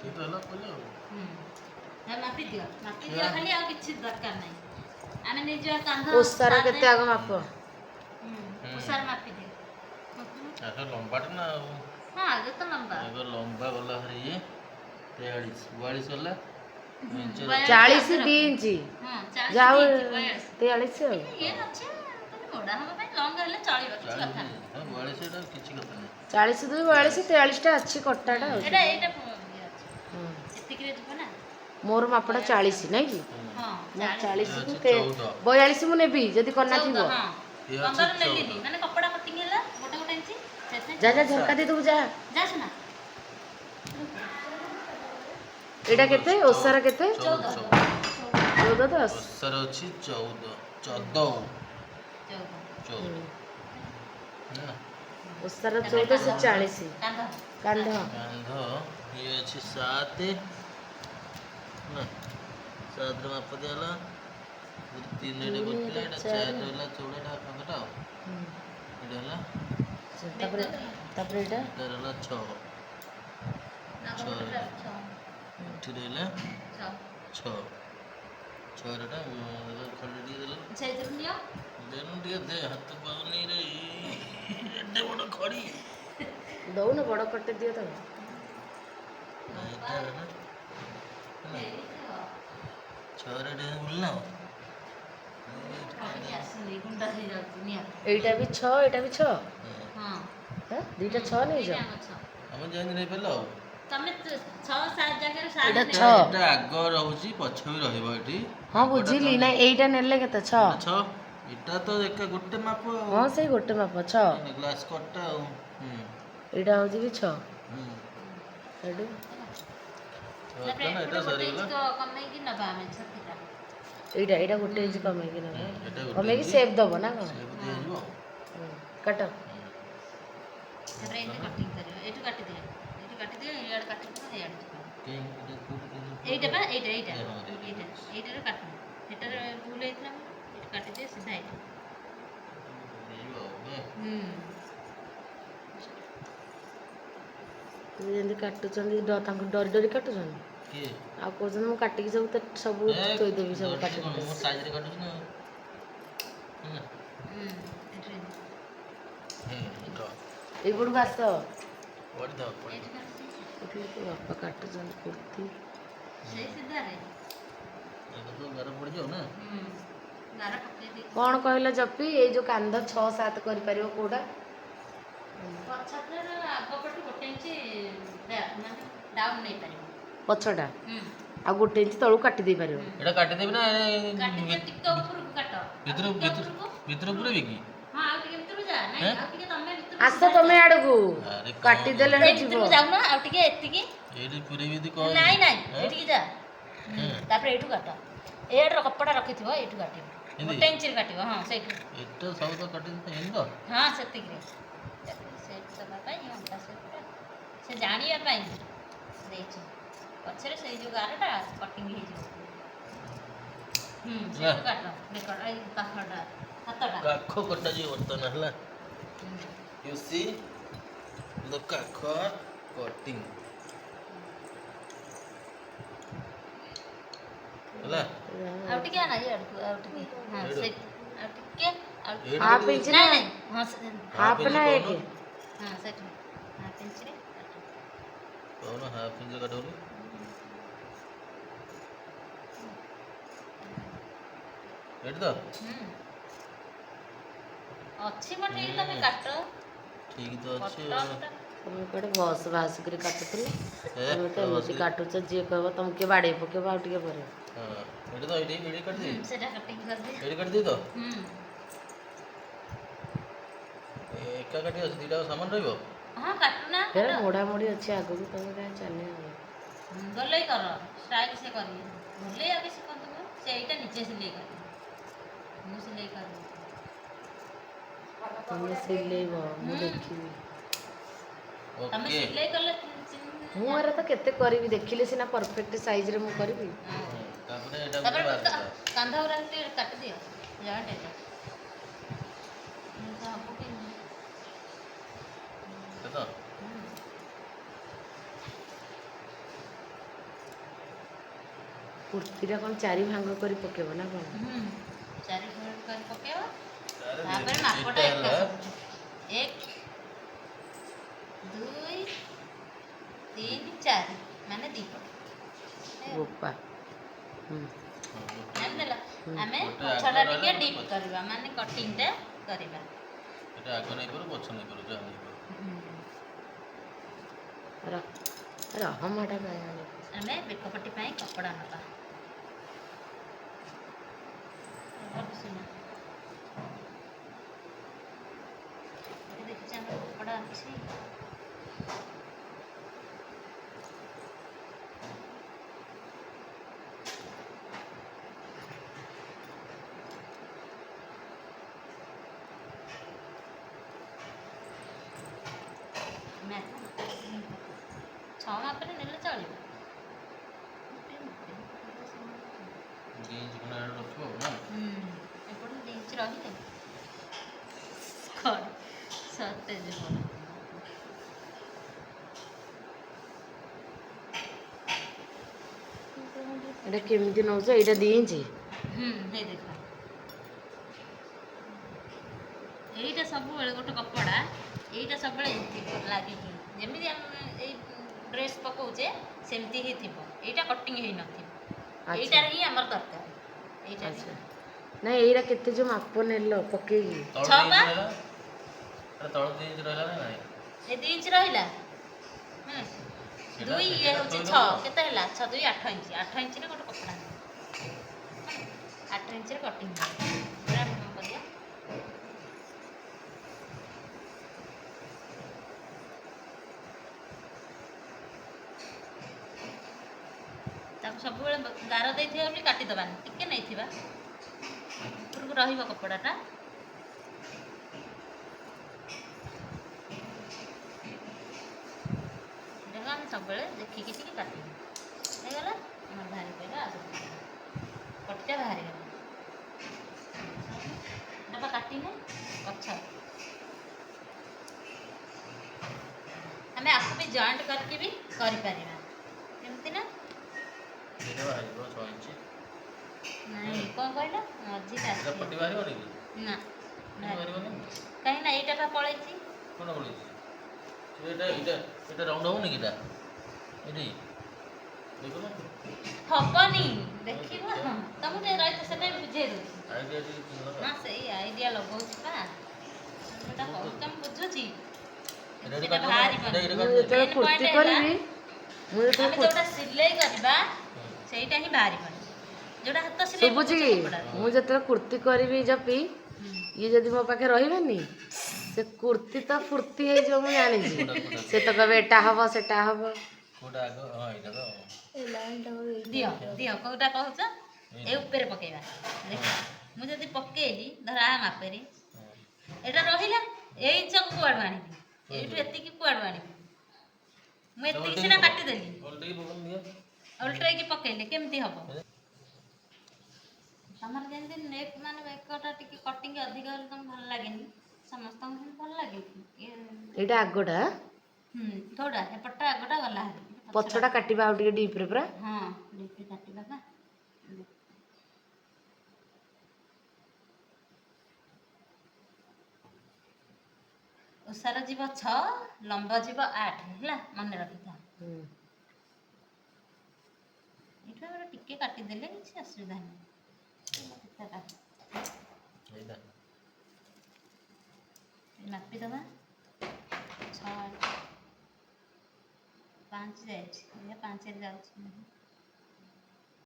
ठीक है ना कोले ना मापी दियो खाली आ किछि दरकार नै आमे नै जो कांधा ओसारा केते आग माप ओसार मापी दियो ऐसा लंबा ना हां आगे तो लंबा एगो लंबा गला हरी 43 42 वाला 40 2 इंची हां 40 जाओ 42 43 ये अच्छे मोड़ा हम भाई लॉन्ग हेले चलिबो किछि कथा नै 42 टा किछि कथा नै 40 2 42 43 टा अच्छी कट्टाटा एटा एतिकरे जको ना मोर मापड़ा 40 नै कि हां 40 को 42 मु नेबी जदी करना थिबो हां 15 लेलिनी माने कपड़ा कटिंग हैला गोटा गोटा इंची जा जा झरका दे दू जा जा सुना एटा केते ओसारा केते 14 10 ओसार अछि 14 14 ना ओसारा 14 से 40 कांधा कांधा कांधा ये अछि 7 ना 7 रे माप दियाला 3 एडे गोटे एटा 4 होला चौड़ाटा कांधाटा एडा होला तापरे एटा एटा होला 6 ଏଠି ରହିଲା 6 ଛଅଟା ଖଣ୍ଡେ ଟିକେ ଦେଲ ସେଇଥିରୁ ନିଅ ଦେନୁ ଟିକେ ଦେ ହାତ ପାଉନି ରେ ଏତେ ବଡ଼ ଖଡ଼ି ଦଉନ ବଡ଼ କଟେ ଦିଅ ତ ଏଇଟା ନା ଛଅରେ ଟିକେ ବୁଲିଲା ଏଇଟା ବି 6 ଏଇଟା ବି 6 ହଁ ହଁ ଦିଟା 6 ନେଇ ଯାଅ ଆମେ ଯେମିତି ନେଇପାରିଲ ଆଉ ତମେ 6-7 ଜାଗାରେ 7 ଏଇଟା ନେଇ 6 ଏଟା ଆଗ ରହୁଛି ପଛ ବି ରହିବ ଏଠି ହଁ ବୁଝିଲି ନା ଏଇଟା ନେଲେ କେତେ 6 6 ଏଟା ତ ଏକା ଗୋଟେ ମାପ ଆଉ ହଁ ସେଇ ଗୋଟେ ମାପ 6 ଗ୍ଲାସ୍ କଟଟା ଆଉ ଏଇଟା ହଉଛି ବି 6 ଏଠୁ ନା ଏଟା ସରିଗଲା ତ କମେଇକି ନବା ଆମେ ଛତିଟା ଏଇଟା ଏଇଟା ଗୋଟେ ଇଞ୍ଚ କମେଇକି ନବ ଏଟା ଗୋଟେ କମେଇକି ସେପ୍ ଦବ ନା କଣ ସେପ୍ ଦିଆଯିବ କାଟ ତାପରେ ଏଇଠି କଟିଂ କରିବ ଏଇଠୁ କାଟି ଦିଅ ଏଇଠୁ କାଟି ଦିଅ ଏଇଆଡେ କାଟି ଦିଅ ଏଇଆଡେ ଏଇଟା ବା ଏଇଟା ଏଇଟା ଏଇଟା ଏଇଟାରେ କାଟ ଏଟାରେ ଭୁଲ ହେଇଥିଲା ଏଇଠୁ କାଟି ଦିଅ ସିଧା ଏଇଟା ଯେମିତି କାଟୁଛନ୍ତି ତାଙ୍କୁ ଡରି ଡରି କାଟୁଛନ୍ତି ଆଉ କହୁଛନ୍ତି ମୁଁ କାଟିକି ସବୁ ଥୋଇଦେବି ସବୁ କାଟିକି ମୁଁ ସାଇଜରେ କାଟୁଛି ନା ଏଇପଟକୁ ଆସ ପଡ଼ିଥାଉ ବାପା କାଟୁଛନ୍ତି କୁର୍ତ୍ତି ସେଇ ସିଧାରେ ଗାର ପଡ଼ିଯାଉ ନା ଗାର ପକେଇ ଦେଇ କଣ କହିଲ ଜପି ଏଇ ଯୋଉ କାନ୍ଧ 6-7 କରିପାରିବ କୋଉଟା ପଛଟାର ଆଗ ପଟୁ ଗୋଟେ ଇଞ୍ଚି ମାନେ ଡାଉନ୍ ନେଇପାରିବ ପଛଟା ଆଉ ଗୋଟେ ଇଞ୍ଚ ତଳକୁ କାଟି ଦେଇ ପାରିବ ଏଟା କାଟିଦେବି ନା ଟିକେ ଉପରକୁ କାଟ ଭିତରୁ ପୁରେଇବି କି ହଁ ଆଉ ଟିକେ ଭିତରକୁ ଯା ନାଇଁ ଆଉ ଟିକେ ତମେ ଭିତରକୁ ଆସ ତମେ ଆଡକୁ ଆରେ କାଟିଦେଲେ ଭିତରକୁ ଯାଉନ ଆଉ ଟିକେ ଏତିକି ଏଇଠି ପୁରେଇବି ଯଦି କହ ନାଇଁ ନାଇଁ ଏଇଠିକି ଯା ତାପରେ ଏଇଠୁ କାଟ ଏଇଆଡର କପଡ଼ା ରଖିଥିବ ଏଇଠୁ କାଟିବ ଗୋଟେ ଇଞ୍ଚରେ କାଟିବ ହଁ ସେଇଠୁ ଏଟା ସବୁ ତ କାଟିଦେବି ଏମିତି ତ ହଁ ସେତିକିରେ ସେଟ୍ ଦେବା ପାଇଁ ଅଣ୍ଟା ସେଟ୍ଟା ସେ ଜାଣିବା ପାଇଁ ଦେଇଛି ପଛରେ ସେଇ ଯେଉଁ ଗାରଟା କଟିଂ ହେଇଯିବ ସେଇଠୁ କାଟ ଦେଖ ଏଇ କାଠଟା ହାତଟା କାଖ କଟାଯିବ ବର୍ତ୍ତମାନ ହେଲା ୟୁ ସି ଦ କାଖ କଟିଂ ହେଲା ଆଉ ଟିକେ ନା ଇଆଡ଼କୁ ଆଉ ଟିକେ ହଁ ସେଇ ଆଉ ଟିକେ ଆଉ ହାଫ୍ ଇଞ୍ଚ ନାଇଁ ନାଇଁ ହଁ ହାଫ୍ ନା ଏକ ହଁ ସେଠି ହାଫ୍ ଇଞ୍ଚରେ କାଟ କହୁନ ହାଫ୍ ଇଞ୍ଚ କାଟୁନି ଏଇଠି ତ ଅଛି ମୋ ଠିକ୍ ତମେ କାଟ ଠିକ୍ ତ ଅଛି ତମେ କୁଆଡ଼େ ବସ୍ ବାସ୍ କରି କାଟୁଥିଲେ ତମେ ତ ଏମିତି କାଟୁଛ ଯିଏ କହିବ ତମକୁ କିଏ ବାଡ଼େଇ ପକେଇବ ଆଉ ଟିକେ ପରେ ହଁ ଏଇଠି ତ ଏଇଠି କାଟିଦେବି ସେଟା କଟିଂ କରିଦିଅ ଏଇଠି କାଟିଦେବି ତ ଏକା କାଟି ଅଛି ଦୁଇଟା ସମାନ ରହିବ ହଁ କାଟୁନା ଫେର ମୋଡ଼ାମୋଡ଼ି ଅଛି ଆଗକୁ ତମେ କାହିଁ ଚାଲିବ ଭଲେଇ କର ଷ୍ଟାଇଲ୍ ସେ କରିବେ ଭଲେଇ ଆଗେ ଶିଖନ୍ତୁ ସେଇଟା ନିଜେ ସିଲେଇ କରିବେ ମୁଁ ସିଲେଇ କରିବି ତମେ ସିଲେଇବ ମୁଁ ଦେଖିବି ତମେ ସିଲେଇ କଲେ ମୁଁ ଏରା ତ କେତେ କରିବି ଦେଖିଲେ ସିନା ପରଫେକ୍ଟ ସାଇଜରେ ମୁଁ କରିବି ତାପରେ କାନ୍ଧ ଗୁରା ଟିକେ କାଟିଦିଅ ଜଏଣ୍ଟ ଏଇଟା ହବ କି କୁର୍ତ୍ତୀଟା କ'ଣ 4 ଭାଙ୍ଗ କରି ପକେଇବ ନା କ'ଣ? 4 ଭାଗ କରି ପକେଇବ। ତାର ତାପରେ ଦି- ମାପଟା ଦିଟା ଏକା ହେଲା। ସବୁ। 1 2 3 4 ମାନେ 2 ପଟ। ବୋପା। ହୁଁ ହଁ, ଜାଣିଦେଲ? ଆମେ ଗୋଟେ ପଛଟା ଆଗ ଟିକେ ରହିଲା, ଡିପ୍ ପଛ। କରିବା ମାନେ କଟିଂଟା କରିବା। ଏଟା ଆଗ ନେଇପାରୁ ପଛ ନେଇପାରୁ ଯାହା ନେଇପାରୁ। ରହମଟା ଆମେ ବେକପଟି ପାଇଁ କପଡ଼ା ନେବା। ଦେଖିଛି ଆମର କପଡ଼ା ଅଛି। ଛଅ ମାପରେ ନେଲେ ଚଳିବ। 2 ଇଞ୍ଚ ଖଣ୍ଡେ ଆଡୁ ରଖିବ ନା। ଏପଟେ 2 ଇଞ୍ଚ ରହିଲେ କଣ ସତେଜ ଭଲ। ଏଇଟା କେମିତି ନେଉଛ? ଏଇଟା 2 ଇଞ୍ଚ? ହେଇ ଦେଖ ଏଇଟା ସବୁବେଳେ ଗୋଟେ କପଡ଼ା ଏଇଟା ସବୁବେଳେ ଏମିତି ଲାଗିକି ଯେମିତି ଆମେ ଏଇ ଡ୍ରେସ୍ ପକଉଛେ ସେମିତି ହିଁ ଥିବ। ଏଇଟା କଟିଂ ହେଇନଥିବ। ଏଇଟାରେ ହିଁ ଆମର ଦରକାର। ଏଇଟା ଆଚ୍ଛା ନାଇଁ ଏଇଟା କେତେ ଯେଉଁ ମାପ ନେଲ ପକେଇକି? ତଳ 2 ଛଅ ଇଞ୍ଚ ପା। ରହିଲା। ଏଟା ତଳ 2 ଇଞ୍ଚ ରହିଲା ନା ନାଇଁ? ଏ 2 ଇଞ୍ଚ ରହିଲା। ସେଟା 2 ଇଏ ସେଟା ହେଉଛି ଥୋଇଦବ। 6 କେତେ ହେଲା? 6 2 8 ଇଞ୍ଚ। 8 ଇଞ୍ଚରେ ଗୋଟେ କପଡ଼ା ନେବ। 8 ଇଞ୍ଚରେ କଟିଂ ହେବ। ପୁରା କ'ଣ କରିବା? ତାକୁ ସବୁବେଳେ ଗାର ଦେଇଥିବା ବୋଲି କାଟିଦେବାନି। ଟିକେ ନେଇଥିବା ଉପରକୁ ରହିବ କପଡ଼ାଟା। ଏଟାକୁ ଆମେ ସବୁବେଳେ ଦେଖିକି ଟିକେ କାଟିବା। ହେଇଗଲା ଆମର ବାହାରି ପଡ଼ିଲା ଆଗକୁ କଟିଟା ବାହାରିଗଲା। ଏଟା କାଟିନେ ପଛ ଆମେ ଆକୁ ବି ଜଏଣ୍ଟ କରିକି ବି କରିପାରିବା। ଏମିତି ନା ଏଇଟା ବାହାରିବ 6 ଇଞ୍ଚ। ନାଇଁ କ'ଣ କହିଲ ମଝିଟା ଏଟା ପଟି ବାହାରିବନି କି? ନା ବାହାରିବନି। କାହିଁକି ନା ଏଇଟା ବା ପଳେଇଛି। କ'ଣ ପଳେଇଛି? ଏଇଟା ରାଉଣ୍ଡ ହବନି କି ଏଇଟା? ଏଇଠି ଦେଖୁନ। ହବନି ଦେଖିବ। ତମକୁ ଟିକେ ରହିଥା ସେଟା ବୁଝେଇ ଦଉଛି। ଆଇଡ଼ିଆ ଟିକେ ଲଗାଅ। ନା ସେଇ ଆଇଡ଼ିଆ ଲଗଉଛି ବା। ସେଟା କହୁଛି ମୁଁ ବୁଝୁଛି। ଏଇଟା ସେଟା କାଟିଦେବ। ବାହାରିବନି। ଏଇଟା ମୁଁ କାଟିଦେବି। ଯେତେବେଳେ Main କୁର୍ତ୍ତୀ point କରିବି ହେଲା, ମୁଁ ଆମେ ଯେତେବେଳେ ଯୋଉଟା ସିଲେଇ କରିବା ସେଇଟା ହିଁ ବାହାରିବନି। ଯୋଉଟା ହାତ ସିଲେଇ ଶୁଭୁଛି ପକଉଛ କି? କପଡ଼ା। ମୁଁ ଯେତେବେଳେ କୁର୍ତ୍ତୀ କରିବି ଜପି ଇଏ ଯଦି ମୋ ପାଖେ ରହିବେନି ସେ କୁର୍ତ୍ତୀ ତ ଫୁର୍ତ୍ତି ହେଇଯିବ ମୁଁ ଜାଣିଛି। ସେ ତ କହିବେ ଏଟା ହବ ସେଟା ହବ। କୋଉଟା ଆଗ? ହଁ ଏଇଟା ତ। ଦିଅ ଦିଅ କୋଉଟା କହୁଛ? ଏ ଉପରେ ପକେଇବା। ଦେଖ ମୁଁ ଯଦି ପକେଇଲି ଧର ଆ ମାପରେ ଏଇଟା ରହିଲା। ଏଇ ଇଞ୍ଚକୁ କୁଆଡ଼ୁ ଆଣିବି? ଏଇଠୁ ଏତିକି କୁଆଡ଼ୁ ଆଣିବି? ମୁଁ ଏତିକି ସିନା କାଟିଦେଲି। ଓଲଟେଇକି ପକେଇଲେ କେମିତି ହବ? ତମର ଯେମିତି ନେକ୍ ମାନେ ବେକଟା ଟିକେ କଟିଂ ଅଧିକ ହେଲେ ତମକୁ ଭଲ ଲାଗେନି। ସମସ୍ତଙ୍କୁ ସେମିତି ଭଲ ଲାଗେ କି? ଏଇଟା ଆଗଟା ଥୋଡ଼ା ଏପଟଟା ଆଗଟା ଗଲା ହାରି। ପଛଟା କାଟିବା ଆଉ ଟିକେ ଡିପ୍ରେ ପୁରା। ହଁ ଡିପ୍ରେ କାଟିବା ବା। ଓସାର ଯିବ 6 ଲମ୍ବ ଯିବ 8 ହେଲା ମନେ ରଖିଥା। ଏଇଠୁ ଆମର ଟିକେ କାଟିଦେଲେ କିଛି ଅସୁବିଧା ନାହିଁ। ମାପିଦେବା 6 5 ଯାଇଛି 5ରେ ଯାଉଛି।